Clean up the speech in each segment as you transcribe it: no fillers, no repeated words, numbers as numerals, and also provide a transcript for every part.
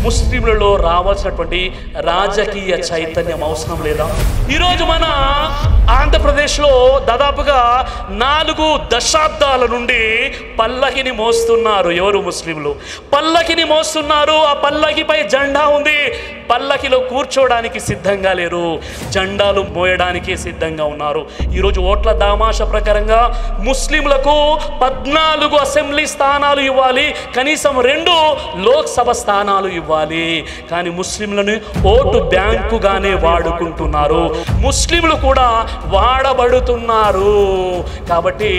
ముస్లింలలో రావాల్సినటువంటి రాజకీయ చైతన్యం అవసరం లేదా? ఈరోజు మన ఆంధ్రప్రదేశ్లో దాదాపుగా 4 దశాబ్దాల నుండి పల్లకిని మోస్తున్నారు. ఎవరు? ముస్లింలు పల్లకిని మోస్తున్నారు. ఆ పల్లకిపై జెండా ఉంది. పల్లకిలో కూర్చోడానికి సిద్ధంగా లేరు, జెండాలు మోయడానికి సిద్ధంగా ఉన్నారు. ఈరోజు ఓట్ల దామాష ప్రకారంగా ముస్లింలకు 14 అసెంబ్లీ స్థానాలు ఇవ్వాలి, కనీసం 2 లోక్సభ స్థానాలు ఇవ్వాలి. కానీ ముస్లింలను ఓటు బ్యాంకుగానే వాడుకుంటున్నారు. ముస్లింలు కూడా వాడబడుతున్నారు. కాబట్టి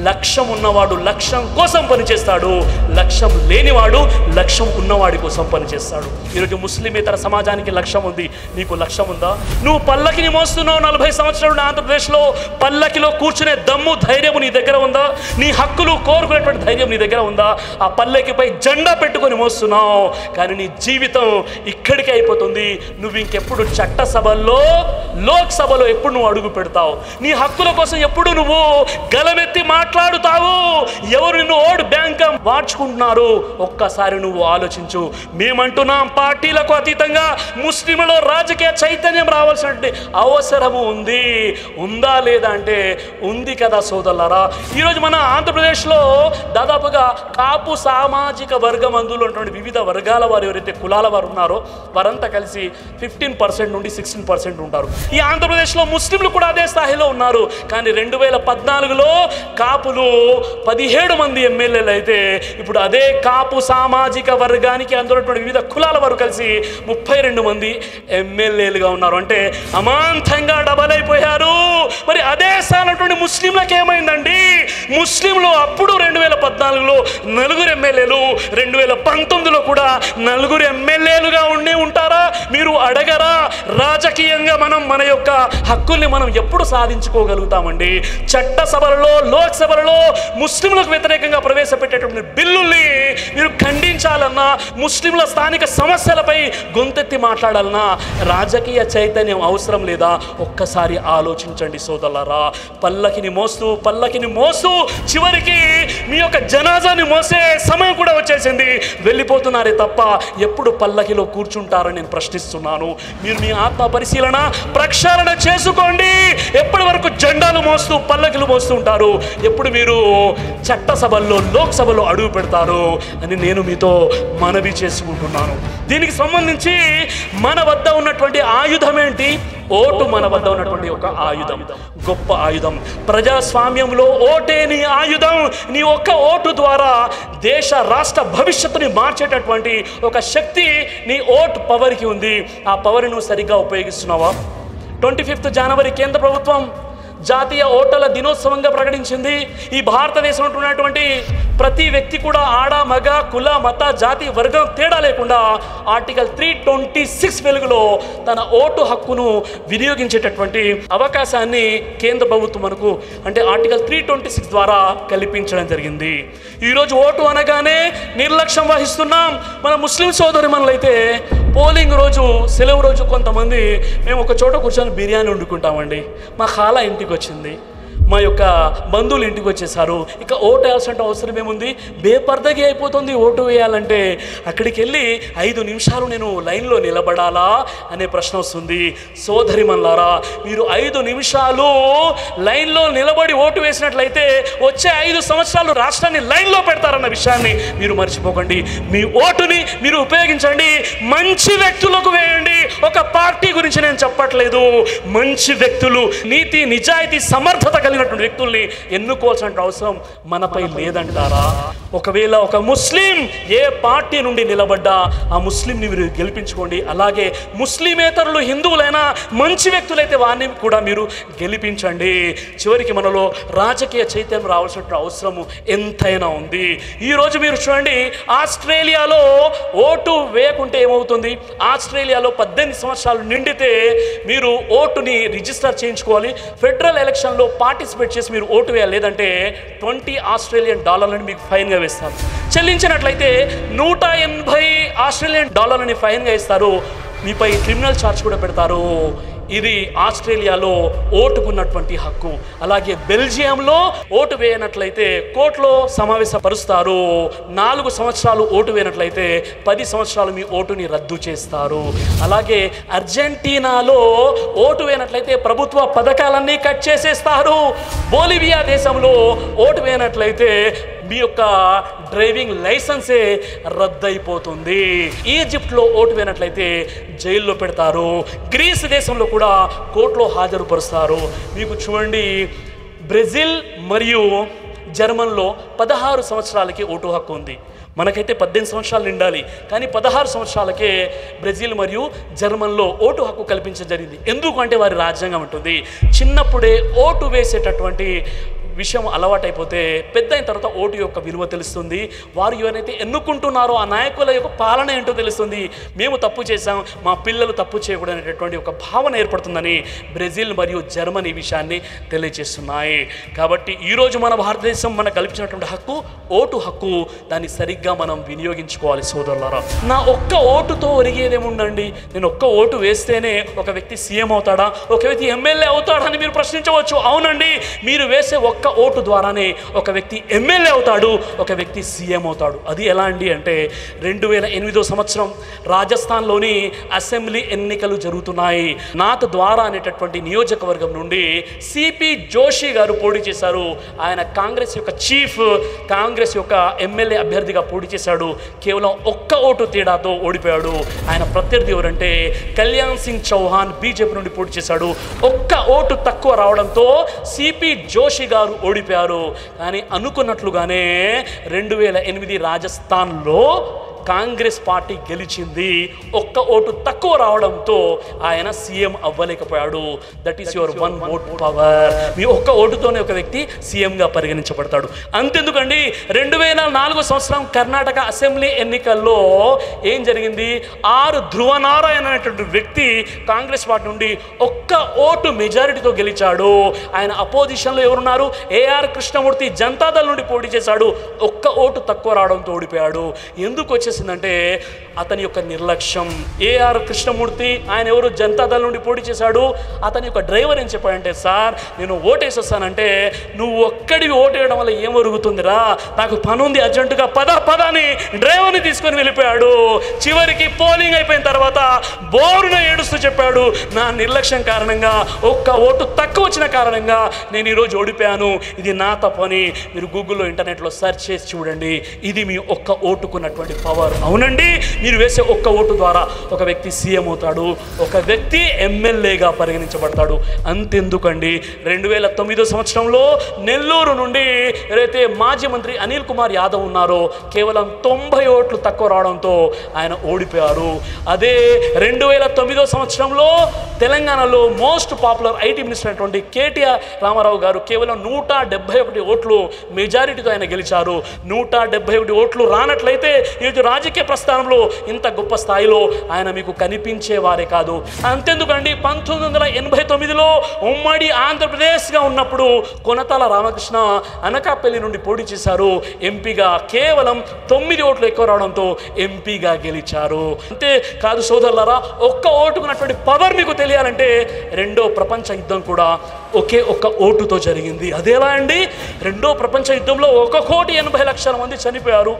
లక్ష్యం ఉన్నవాడు లక్ష్యం కోసం పనిచేస్తాడు, లక్ష్యం లేనివాడు లక్ష్యం ఉన్నవాడి కోసం పనిచేస్తాడు. ఈరోజు ముస్లిమేతర సమాజానికి లక్ష్యం ఉంది. నీకు లక్ష్యం ఉందా? నువ్వు పల్లకిని మోస్తున్నావు 40 సంవత్సరాలు ఆంధ్రప్రదేశ్లో. పల్లకిలో కూర్చునే దమ్ము ధైర్యము నీ దగ్గర ఉందా? నీ హక్కులు కోరుకునేటువంటి ధైర్యం నీ దగ్గర ఉందా? ఆ పల్లకిపై జెండా పెట్టుకొని మోస్తున్నావు, కానీ నీ జీవితం ఇక్కడికే అయిపోతుంది. నువ్వు ఇంకెప్పుడు చట్టసభల్లో లోక్సభలో ఎప్పుడు నువ్వు అడుగు పెడతావు? నీ హక్కుల కోసం ఎప్పుడు నువ్వు గలమెత్తి మాట్లాడుతావు? ఎవరు నిన్ను ఓటు బ్యాంక్ మార్చుకుంటున్నారు? ఒక్కసారి నువ్వు ఆలోచించు. మేమంటున్నాం, పార్టీలకు అతీతంగా ముస్లింలలో రాజకీయ చైతన్యం రావాల్సినటువంటి అవసరము ఉంది. ఉందా లేదా అంటే ఉంది కదా సోదరులారా. ఈరోజు మన ఆంధ్రప్రదేశ్లో దాదాపుగా కాపు సామాజిక వర్గం అందులో ఉన్నటువంటి వివిధ వర్గాల వారు ఎవరైతే కులాల వారు ఉన్నారో వారంతా కలిసి 15% నుండి 16% ఉంటారు. ఈ ఆంధ్రప్రదేశ్లో ముస్లింలు కూడా అదే స్థాయిలో ఉన్నారు. కానీ 2014లో కాపులు 17 మంది ఎమ్మెల్యేలు అయితే ఇప్పుడు అదే కాపు సామాజిక వర్గానికి అందులో వివిధ కులాల వారు కలిసి 32 మంది ఎమ్మెల్యేలుగా ఉన్నారు. అంటే అమాంతంగా డబల్ అయిపోయారు. మరి అదే స్థానంలో ముస్లింలకు ఏమైందండి? ముస్లింలు అప్పుడు 2014లో 4 ఎమ్మెల్యేలు, 2019లో కూడా 4 ఎమ్మెల్యేలుగా ఉంటారా? మీరు అడగరా? రాజకీయంగా మనం మన యొక్క హక్కుల్ని మనం ఎప్పుడు సాధించుకోగలుగుతామండి? చట్టసభలలో లోక్సభలలో ముస్లింలకు వ్యతిరేకంగా ప్రవేశపెట్టేటువంటి బిల్లుల్ని మీరు ఖండించాలన్నా, ముస్లింల స్థానిక సమస్యలపై గొంతెత్తి మాట్లాడాలన్నా రాజకీయ చైతన్యం అవసరం లేదా? ఒక్కసారి ఆలోచించండి సోదరులారా. పల్లకిని మోస్తూ చివరికి మీ యొక్క జనాజాని మోసే సమయం కూడా వచ్చేసింది. వెళ్ళిపోతున్నారే తప్ప ఎప్పుడు పల్లకిలో కూర్చుంటారని నేను ప్రశ్నిస్తున్నాను. మీరు మీ ఆత్మ పరిశీలన ప్రక్షాళన చేసుకోండి. ఎప్పటి వరకు జెండాలు మోస్తూ పల్లకిలు మోస్తూ ఉంటారు? ఎప్పుడు మీరు చట్టసభల్లో లోక్సభలో అడుగు పెడతారు అని నేను మీతో మనవి చేసుకుంటున్నాను. దీనికి సంబంధించి మన వద్ద ఉన్నటువంటి ఆయుధం ఏంటి? ఓటు మన వద్ద ఉన్నటువంటి ఒక ఆయుధం, గొప్ప ఆయుధం. ప్రజాస్వామ్యంలో ఓటే నీ ఆయుధం. నీ ఒక్క ఓటు ద్వారా దేశ రాష్ట్ర భవిష్యత్తుని మార్చేటటువంటి ఒక శక్తి నీ ఓటు పవర్కి ఉంది. ఆ పవర్ని నువ్వు సరిగ్గా ఉపయోగిస్తున్నావా? 25 జనవరి కేంద్ర ప్రభుత్వం జాతీయ ఓటర్ల దినోత్సవంగా ప్రకటించింది. ఈ భారతదేశంలో ఉన్నటువంటి ప్రతి వ్యక్తి కూడా ఆడ మగ కుల మత జాతి వర్గం తేడా లేకుండా ఆర్టికల్ 326 వెలుగులో తన ఓటు హక్కును వినియోగించేటటువంటి అవకాశాన్ని కేంద్ర ప్రభుత్వం మనకు అంటే ఆర్టికల్ 326 ద్వారా కల్పించడం జరిగింది. ఈరోజు ఓటు అనగానే నిర్లక్ష్యం వహిస్తున్నాం. మన ముస్లిం సోదరిమణులైతే పోలింగ్ రోజు సెలవు రోజు కొంతమంది మేము ఒక చోట కూర్చొని బిర్యానీ వండుకుంటామండి. మా ఖాలా ఇంటికి వచ్చింది, మా యొక్క బంధువులు ఇంటికి వచ్చేసారు, ఇక ఓటు వేయాల్సిన అవసరం ఏముంది? బేపర్దగి అయిపోతుంది ఓటు వేయాలంటే. అక్కడికి వెళ్ళి 5 నిమిషాలు నేను లైన్లో నిలబడాలా అనే ప్రశ్న వస్తుంది. సోదరిమణులారా, మీరు 5 నిమిషాలు లైన్లో నిలబడి ఓటు వేసినట్లయితే వచ్చే 5 సంవత్సరాలు రాష్ట్రాన్ని లైన్లో పెడతారన్న విషయాన్ని మీరు మర్చిపోకండి. మీ ఓటుని మీరు ఉపయోగించండి, మంచి వ్యక్తులకు వేయండి. ఒక పార్టీ గురించి నేను చెప్పట్లేదు. మంచి వ్యక్తులు, నీతి నిజాయితీ సమర్థత కలిగినటువంటి వ్యక్తుల్ని ఎన్నుకోవాల్సిన అవసరం మనపై లేదంటారా? ఒకవేళ ఒక ముస్లిం ఏ పార్టీ నుండి నిలబడ్డా ఆ ముస్లింని మీరు గెలిపించుకోండి. అలాగే ముస్లిమేతరులు హిందువులైనా మంచి వ్యక్తులైతే వారిని కూడా మీరు గెలిపించండి. చివరికి మనలో రాజకీయ చైతన్యం రావాల్సిన అవసరము ఎంతైనా ఉంది. ఈరోజు మీరు చూడండి, ఆస్ట్రేలియాలో ఓటు వేయకుంటే ఏమవుతుంది? ఆస్ట్రేలియాలో 18 సంవత్సరాలు నిండితే మీరు ఓటుని రిజిస్టర్ చేయించుకోవాలి. ఫెడరల్ ఎలక్షన్లో పార్టిసిపేట్ చేసి మీరు ఓటు వేయాలి. లేదంటే $20 ఆస్ట్రేలియన్ మీకు ఫైన్గా వేస్తారు. చెల్లించినట్లయితే $180 ఆస్ట్రేలియన్ ఫైన్గా ఇస్తారు. మీపై క్రిమినల్ ఛార్జ్ కూడా పెడతారు. ఇది ఆస్ట్రేలియాలో ఓటుకున్నటువంటి హక్కు. అలాగే బెల్జియంలో ఓటు వేయనట్లయితే కోర్టులో సమావేశపరుస్తారు. 4 సంవత్సరాలు ఓటు వేయనట్లయితే 10 సంవత్సరాలు మీ ఓటుని రద్దు చేస్తారు. అలాగే అర్జెంటీనాలో ఓటు వేయనట్లయితే ప్రభుత్వ పథకాలన్నీ కట్ చేసేస్తారు. బొలివియా దేశంలో ఓటు వేయనట్లయితే మీ యొక్క డ్రైవింగ్ లైసెన్సే రద్దయిపోతుంది. ఈజిప్ట్లో ఓటు వేయనట్లయితే జైల్లో పెడతారు. గ్రీస్ దేశంలో కూడా కోర్టులో హాజరుపరుస్తారు. మీకు చూడండి, బ్రెజిల్ మరియు జర్మన్లో 16 సంవత్సరాలకి ఓటు హక్కు ఉంది. మనకైతే 18 సంవత్సరాలు నిండాలి, కానీ 16 సంవత్సరాలకే బ్రెజిల్ మరియు జర్మన్లో ఓటు హక్కు కల్పించడం జరిగింది. ఎందుకంటే వారి రాజ్యాంగం ఉంటుంది, చిన్నప్పుడే ఓటు వేసేటటువంటి విషయం అలవాటైపోతే పెద్ద అయిన తర్వాత ఓటు యొక్క విలువ తెలుస్తుంది. వారు ఎవరైతే ఎన్నుకుంటున్నారో ఆ నాయకుల యొక్క పాలన ఏంటో తెలుస్తుంది. మేము తప్పు చేశాం, మా పిల్లలు తప్పు చేయకూడదు అనేటటువంటి ఒక భావన ఏర్పడుతుందని బ్రెజిల్ మరియు జర్మనీ విషయాన్ని తెలియజేస్తున్నాయి. కాబట్టి ఈరోజు మన భారతదేశం మనకు కల్పించినటువంటి హక్కు ఓటు హక్కు, దాన్ని సరిగ్గా మనం వినియోగించుకోవాలి సోదరులారా. నా ఒక్క ఓటుతో ఒరిగేదేముండండి? నేను ఒక్క ఓటు వేస్తేనే ఒక వ్యక్తి సీఎం అవుతాడా, ఒక వ్యక్తి ఎమ్మెల్యే అవుతాడా అని మీరు ప్రశ్నించవచ్చు. అవునండి, మీరు వేసే ఒక్క ఓటు ద్వారానే ఒక వ్యక్తి ఎమ్మెల్యే అవుతాడు, ఒక వ్యక్తి సీఎం అవుతాడు. అది ఎలా అండి అంటే 2008 సంవత్సరం రాజస్థాన్లోని అసెంబ్లీ ఎన్నికలు జరుగుతున్నాయి. నాథ్ ద్వారా అనేటటువంటి నియోజకవర్గం నుండి సిపి జోషి గారు పోటీ చేశారు. ఆయన కాంగ్రెస్ యొక్క చీఫ్, కాంగ్రెస్ యొక్క ఎమ్మెల్యే అభ్యర్థిగా పోటీ చేశాడు. కేవలం ఒక్క ఓటు తేడాతో ఓడిపోయాడు. ఆయన ప్రత్యర్థి ఎవరంటే కళ్యాణ్ సింగ్ చౌహాన్ బీజేపీ నుండి పోటీ చేశాడు. ఒక్క ఓటు తక్కువ రావడంతో సిపి జోషి గారు ఓడిపోయారు. కానీ అనుకున్నట్లుగానే 2008 రాజస్థాన్లో కాంగ్రెస్ పార్టీ గెలిచింది. ఒక్క ఓటు తక్కువ రావడంతో ఆయన సీఎం అవ్వలేకపోయాడు. That is your one vote power. మీ ఒక్క ఓటుతోనే ఒక వ్యక్తి సీఎంగా పరిగణించబడతాడు. అంతెందుకండి, 2004 సంవత్సరం కర్ణాటక అసెంబ్లీ ఎన్నికల్లో ఏం జరిగింది? ధ్రువనారాయణ అనేటువంటి వ్యక్తి కాంగ్రెస్ పార్టీ నుండి ఒక్క ఓటు మెజారిటీతో గెలిచాడు. ఆయన అపోజిషన్లో ఎవరున్నారు? ఏఆర్ కృష్ణమూర్తి జనతాదళ్ నుండి పోటీ చేశాడు. ఒక్క ఓటు తక్కువ రావడంతో ఓడిపోయాడు. ఎందుకు వచ్చేసిందంటే అతని యొక్క నిర్లక్ష్యం. ఏఆర్ కృష్ణమూర్తి ఆయన ఎవరు? జనతాదళ్ నుండి పోటీ చేశాడు. అతని యొక్క డ్రైవర్ ఏం చెప్పాడంటే, సార్ నేను ఓటేసి వస్తానంటే, నువ్వు ఒక్కడివి ఓటేయడం వల్ల ఏం జరుగుతుందిరా, నాకు పని ఉంది అర్జెంటుగా, పద అని డ్రైవర్ని తీసుకొని వెళ్ళిపోయాడు. చివరికి పోలింగ్ అయిపోయిన తర్వాత బోరున ఏడుస్తూ చెప్పాడు, నా నిర్లక్ష్యం కారణంగా, ఒక్క ఓటు తక్కువ వచ్చిన కారణంగా నేను ఈరోజు ఓడిపోయాను, ఇది నా తప్పని. మీరు గూగుల్లో ఇంటర్నెట్లో సెర్చ్ చేసి చూడండి. ఇది మీ ఒక్క ఓటుకున్నటువంటి పవర్. అవునండి, మీరు వేసే ఒక్క ఓటు ద్వారా ఒక వ్యక్తి సీఎం అవుతాడు, ఒక వ్యక్తి ఎమ్మెల్యేగా పరిగణించబడతాడు. అంతెందుకండి, 2009 సంవత్సరంలో నెల్లూరు నుండి ఎవరైతే మాజీ మంత్రి అనిల్ కుమార్ యాదవ్ ఉన్నారో కేవలం 90 ఓట్లు తక్కువ రావడంతో ఆయన ఓడిపోయారు. అదే 2009 సంవత్సరంలో తెలంగాణలో మోస్ట్ పాపులర్ ఐటీ మినిస్టర్ అయినటువంటి కేటీఆర్ రామారావు గారు కేవలం 171 ఓట్లు మెజారిటీతో ఆయన గెలిచారు. 171 ఓట్లు రానట్లయితే ఈరోజు రాజకీయ ప్రస్థానంలో ఇంత గొప్ప స్థాయిలో ఆయన మీకు కనిపించేవారే కాదు. అంతెందుకండి, 1989లో ఉమ్మడి ఆంధ్రప్రదేశ్గా ఉన్నప్పుడు కొనతాల రామకృష్ణ అనకాపల్లి నుండి పోటీ చేశారు. ఎంపీగా కేవలం 9 ఓట్లు ఎక్కువ రావడంతో ఎంపీగా గెలిచారు. అంతే కాదు సోదరులారా, ఒక్క ఓటుకున్నటువంటి పవర్ మీకు తెలియాలంటే రెండో ప్రపంచ యుద్ధం కూడా ఒకే ఒక్క ఓటుతో జరిగింది. అదేలా అండి? రెండో ప్రపంచ యుద్ధంలో 1,80,00,000 మంది చనిపోయారు,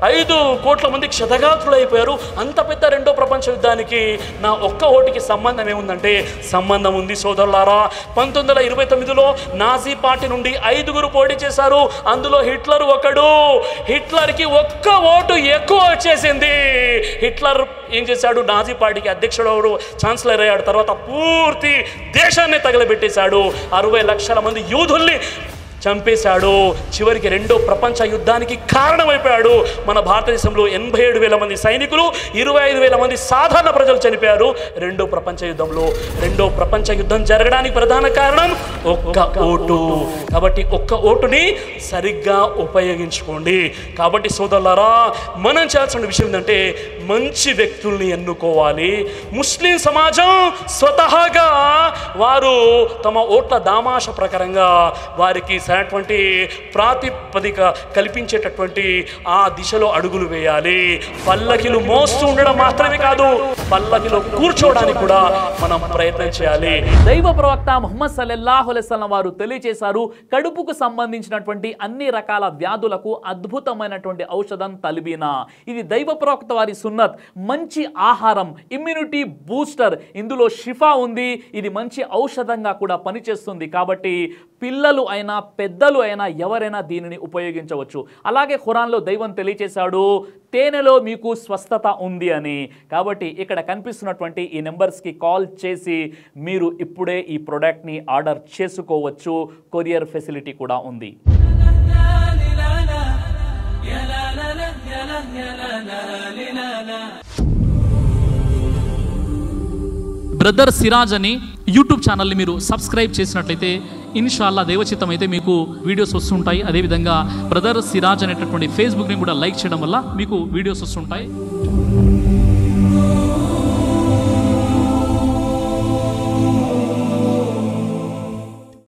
5 కోట్ల మంది క్షతగాత్రులు అయిపోయారు. అంత పెద్ద రెండో ప్రపంచ యుద్ధానికి నా ఒక్క ఓటుకి సంబంధం ఏముందంటే సంబంధం ఉంది సోదరులారా. 1929లో నాజీ పార్టీ నుండి 5 పోటీ చేశారు. అందులో హిట్లర్ ఒకడు. హిట్లర్కి ఒక్క ఓటు ఎక్కువ వచ్చేసింది. హిట్లర్ ఏం చేశాడు? నాజీ పార్టీకి అధ్యక్షుడు, ఛాన్సలర్ అయ్యాడు. తర్వాత పూర్తి దేశాన్ని తగలబెట్టేశాడు. 60 లక్షల మంది యూదుల్ని చంపేశాడు. చివరికి రెండో ప్రపంచ యుద్ధానికి కారణమైపోయాడు. మన భారతదేశంలో 87,000 మంది సైనికులు, 25,000 మంది సాధారణ ప్రజలు చనిపోయారు రెండో ప్రపంచ యుద్ధంలో. రెండో ప్రపంచ యుద్ధం జరగడానికి ప్రధాన కారణం ఒక్క ఓటు. కాబట్టి ఒక్క ఓటుని సరిగ్గా ఉపయోగించుకోండి. కాబట్టి సోదరులారా, మనం చేయాల్సిన విషయం ఏంటంటే మంచి వ్యక్తుల్ని ఎన్నుకోవాలి. ముస్లిం సమాజం స్వతహాగా వారు తమ ఓట్ల దామాష ప్రకారంగా వారికి సరైనటువంటి ప్రాతిపదిక కల్పించేటటువంటి ఆ దిశలో అడుగులు వేయాలి. పల్లకిలు మోస్తూ ఉండడం మాత్రమే కాదు, పల్లకిలో కూర్చోవడానికి కూడా మనం ప్రయత్నం చేయాలి. దైవ ప్రవక్త ముహమ్మద్ సల్లల్లాహు అలైహి వసల్లం వారు తెలియజేశారు, కడుపుకు సంబంధించినటువంటి అన్ని రకాల వ్యాధులకు అద్భుతమైనటువంటి ఔషధం తల్బీనా. ఇది దైవ ప్రవక్త వారి సున్నత్. మంచి ఆహారం, ఇమ్యూనిటీ బూస్టర్, ఇందులో షిఫా ఉంది. ఇది మంచి ఔషధంగా కూడా పనిచేస్తుంది. కాబట్టి పిల్లలు అయినా పెద్దలు అయినా ఎవరైనా దీనిని ఉపయోగించవచ్చు. అలాగే ఖురాన్లో దైవం తెలియజేశాడు, తేనెలో మీకు స్వస్థత ఉంది అని. కాబట్టి ఇక్కడ కనిపిస్తున్నటువంటి ఈ నెంబర్స్కి కాల్ చేసి మీరు ఇప్పుడే ఈ ప్రోడక్ట్ని ఆర్డర్ చేసుకోవచ్చు. కొరియర్ ఫెసిలిటీ కూడా ఉంది. బ్రదర్ సిరాజ్ అని యూట్యూబ్ ఛానల్ని మీరు సబ్స్క్రైబ్ చేసినట్లయితే ఇన్షాల్లా దైవచిత్తం అయితే మీకు వీడియోస్ వస్తుంటాయి. అదేవిధంగా బ్రదర్ సిరాజ్ అనేటటువంటి ఫేస్బుక్ని కూడా లైక్ చేయడం వల్ల మీకు వీడియోస్ వస్తుంటాయి.